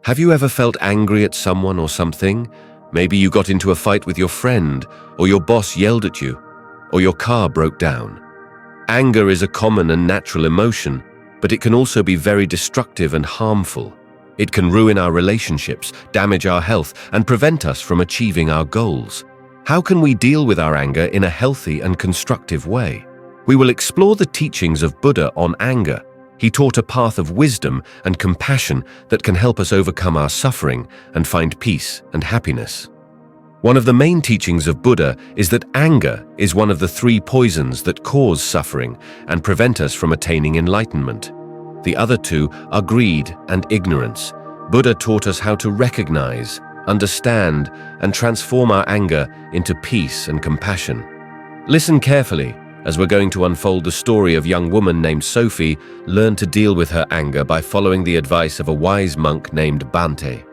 Have you ever felt angry at someone or something? Maybe you got into a fight with your friend, or your boss yelled at you, or your car broke down. Anger is a common and natural emotion, but it can also be very destructive and harmful. It can ruin our relationships, damage our health, and prevent us from achieving our goals. How can we deal with our anger in a healthy and constructive way? We will explore the teachings of Buddha on anger. He taught a path of wisdom and compassion that can help us overcome our suffering and find peace and happiness. One of the main teachings of Buddha is that anger is one of the three poisons that cause suffering and prevent us from attaining enlightenment. The other two are greed and ignorance. Buddha taught us how to recognize, understand, and transform our anger into peace and compassion. Listen carefully, as we're going to unfold the story of a young woman named Sophie learned to deal with her anger by following the advice of a wise monk named Bante.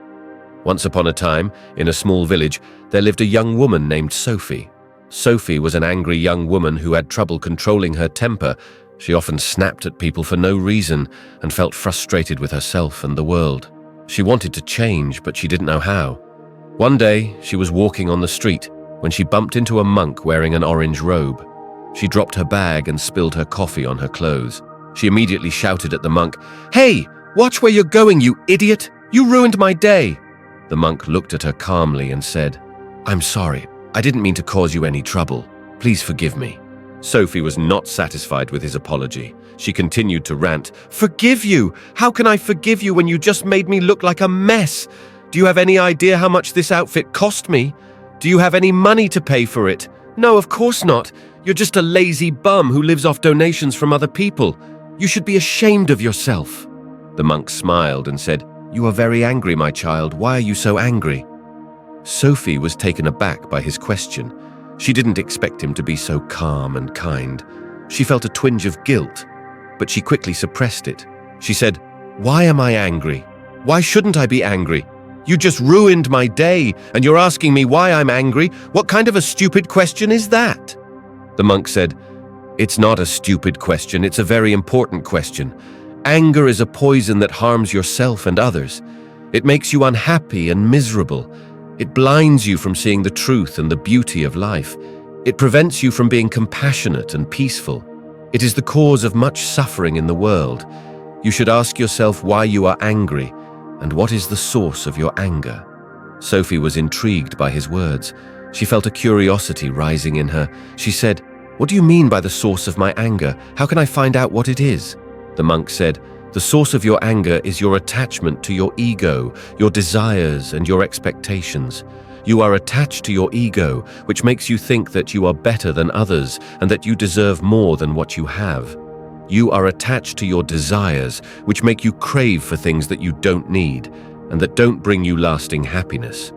Once upon a time, in a small village, there lived a young woman named Sophie. Sophie was an angry young woman who had trouble controlling her temper. She often snapped at people for no reason and felt frustrated with herself and the world. She wanted to change, but she didn't know how. One day, she was walking on the street when she bumped into a monk wearing an orange robe. She dropped her bag and spilled her coffee on her clothes. She immediately shouted at the monk, "Hey, watch where you're going, you idiot! You ruined my day!" The monk looked at her calmly and said, "I'm sorry. I didn't mean to cause you any trouble. Please forgive me." Sophie was not satisfied with his apology. She continued to rant, "Forgive you? How can I forgive you when you just made me look like a mess? Do you have any idea how much this outfit cost me? Do you have any money to pay for it? No, of course not. You're just a lazy bum who lives off donations from other people. You should be ashamed of yourself." The monk smiled and said, "You are very angry, my child. Why are you so angry?" Sophie was taken aback by his question. She didn't expect him to be so calm and kind. She felt a twinge of guilt, but she quickly suppressed it. She said, "Why am I angry? Why shouldn't I be angry? You just ruined my day, and you're asking me why I'm angry? What kind of a stupid question is that?" The monk said, "It's not a stupid question, it's a very important question. Anger is a poison that harms yourself and others. It makes you unhappy and miserable. It blinds you from seeing the truth and the beauty of life. It prevents you from being compassionate and peaceful. It is the cause of much suffering in the world. You should ask yourself why you are angry, and what is the source of your anger?" Sophie was intrigued by his words. She felt a curiosity rising in her. She said, "What do you mean by the source of my anger? How can I find out what it is?" The monk said, "The source of your anger is your attachment to your ego, your desires, and your expectations. You are attached to your ego, which makes you think that you are better than others and that you deserve more than what you have. You are attached to your desires, which make you crave for things that you don't need and that don't bring you lasting happiness.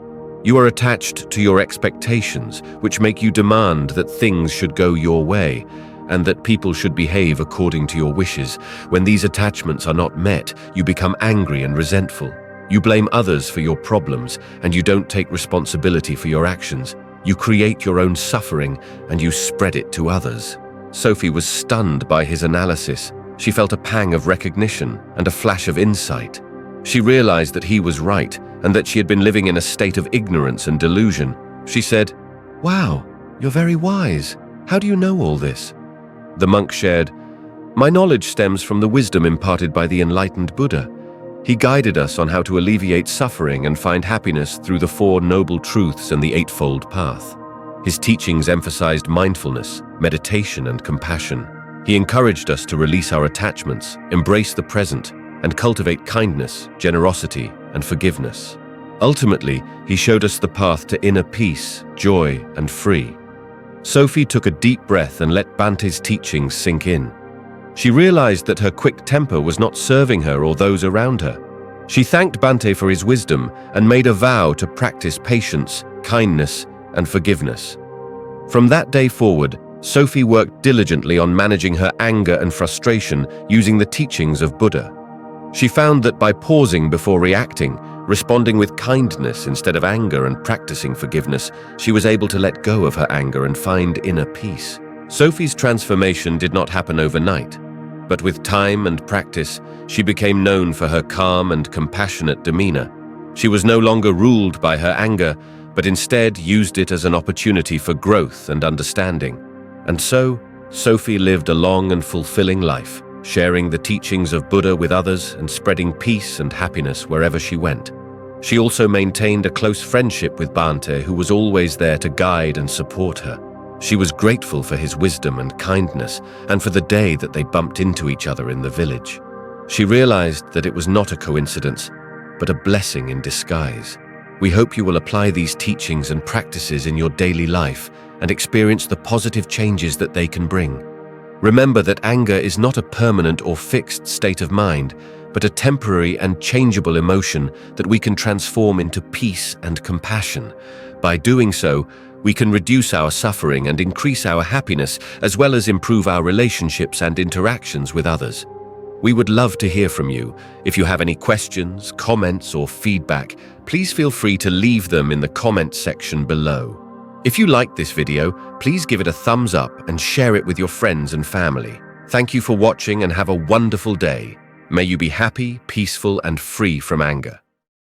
You are attached to your expectations, which make you demand that things should go your way and that people should behave according to your wishes. When these attachments are not met, you become angry and resentful. You blame others for your problems, and you don't take responsibility for your actions. You create your own suffering, and you spread it to others." Sophie was stunned by his analysis. She felt a pang of recognition and a flash of insight. She realized that he was right, and that she had been living in a state of ignorance and delusion. She said, "Wow, you're very wise. How do you know all this?" The monk shared, "My knowledge stems from the wisdom imparted by the enlightened Buddha. He guided us on how to alleviate suffering and find happiness through the Four Noble Truths and the Eightfold Path. His teachings emphasized mindfulness, meditation, and compassion. He encouraged us to release our attachments, embrace the present, and cultivate kindness, generosity, and forgiveness. Ultimately, he showed us the path to inner peace, joy, and free." Sophie took a deep breath and let Bante's teachings sink in. She realized that her quick temper was not serving her or those around her. She thanked Bante for his wisdom and made a vow to practice patience, kindness, and forgiveness. From that day forward, Sophie worked diligently on managing her anger and frustration using the teachings of Buddha. She found that by pausing before reacting, responding with kindness instead of anger, and practicing forgiveness, she was able to let go of her anger and find inner peace. Sophie's transformation did not happen overnight, but with time and practice, she became known for her calm and compassionate demeanor. She was no longer ruled by her anger, but instead used it as an opportunity for growth and understanding. And so, Sophie lived a long and fulfilling life, sharing the teachings of Buddha with others and spreading peace and happiness wherever she went. She also maintained a close friendship with Bante, who was always there to guide and support her. She was grateful for his wisdom and kindness, and for the day that they bumped into each other in the village. She realized that it was not a coincidence, but a blessing in disguise. We hope you will apply these teachings and practices in your daily life and experience the positive changes that they can bring. Remember that anger is not a permanent or fixed state of mind, but a temporary and changeable emotion that we can transform into peace and compassion. By doing so, we can reduce our suffering and increase our happiness, as well as improve our relationships and interactions with others. We would love to hear from you. If you have any questions, comments, or feedback, please feel free to leave them in the comments section below. If you liked this video, please give it a thumbs up and share it with your friends and family. Thank you for watching and have a wonderful day. May you be happy, peaceful, and free from anger.